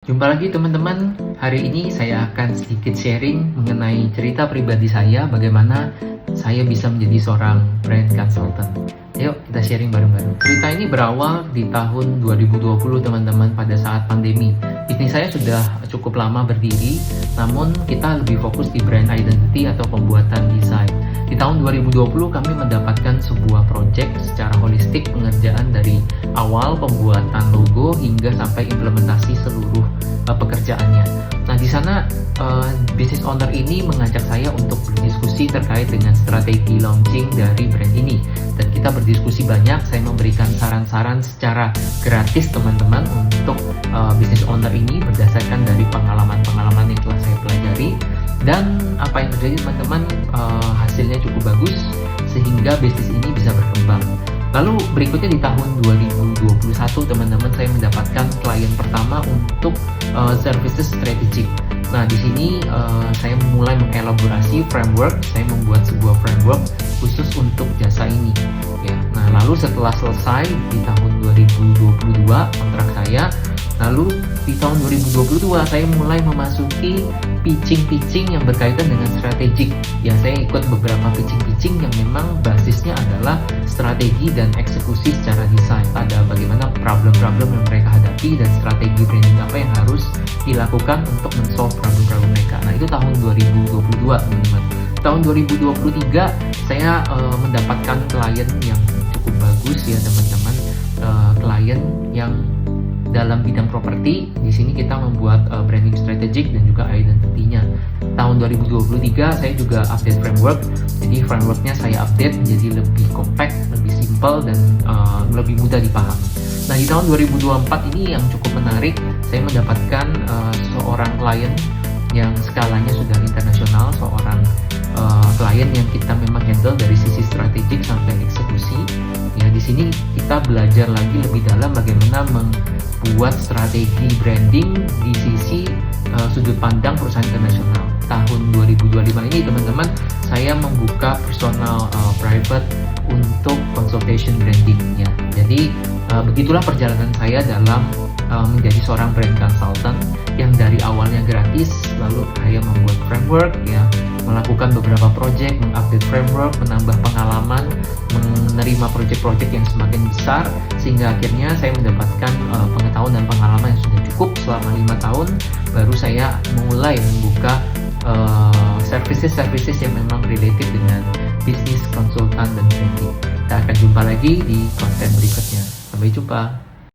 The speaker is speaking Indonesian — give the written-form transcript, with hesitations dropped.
Jumpa lagi teman-teman. Hari ini saya akan sedikit sharing mengenai cerita pribadi saya, bagaimana saya bisa menjadi seorang brand consultant. Yuk kita sharing bareng-bareng. Cerita ini berawal di tahun 2020 teman-teman, pada saat pandemi. Bisnis saya sudah cukup lama berdiri, namun kita lebih fokus di brand identity atau pembuatan desain. Di tahun 2020 kami mendapatkan sebuah project secara holistik, pengerjaan dari awal pembuatan logo hingga sampai implementasi seluruh pekerjaannya. Nah, di sana business owner ini mengajak saya untuk berdiskusi terkait dengan strategi launching dari brand ini. Dan kita berdiskusi banyak, saya memberikan saran-saran secara gratis teman-teman untuk business owner ini berdasarkan dari pengalaman-pengalaman yang telah saya pelajari. Dan apa yang terjadi teman-teman, hasilnya cukup bagus sehingga bisnis ini bisa berkembang. Lalu berikutnya di tahun 2021 teman-teman, saya mendapatkan klien pertama untuk services strategic. Nah, di sini saya mulai mengelaborasi framework, saya membuat sebuah framework khusus untuk jasa ini. Ya. Nah, lalu setelah selesai di tahun 2022 kontrak saya, lalu di tahun 2022 saya mulai memasuki pitching yang berkaitan dengan strategik. Ya, saya ikut beberapa pitching yang memang basisnya adalah strategi dan eksekusi secara desain. Ada bagaimana problem-problem yang mereka hadapi dan strategi branding apa yang harus dilakukan untuk men-solve problem-problem mereka. Nah, itu tahun 2022 teman-teman. Tahun 2023 saya mendapatkan klien yang cukup bagus ya teman-teman. Klien yang dalam bidang properti. Di sini kita membuat branding strategic dan juga identity-nya. Tahun 2023 saya juga update framework. Jadi frameworknya saya update menjadi lebih compact, lebih simple dan lebih mudah dipahami. Nah, di tahun 2024 ini yang cukup menarik, saya mendapatkan seorang klien yang skalanya sudah internasional, seorang klien yang kita memang handle dari sisi strategik sampai eksekusi. Ya, di sini kita belajar lagi lebih dalam bagaimana membuat strategi branding di sisi sudut pandang perusahaan internasional. Tahun 2025 ini teman-teman, saya membuka personal private untuk consultation brandingnya. Jadi begitulah perjalanan saya dalam menjadi seorang brand consultant yang dari awalnya gratis, lalu saya membuat framework, ya, melakukan beberapa project, mengupdate framework, menambah pengalaman, menerima project-project yang semakin besar, sehingga akhirnya saya mendapatkan pengetahuan dan pengalaman yang sudah cukup selama 5 tahun. Baru saya mulai membuka services yang memang related dengan bisnis konsultan dan branding. Kita akan jumpa lagi di konten berikutnya. Sampai jumpa.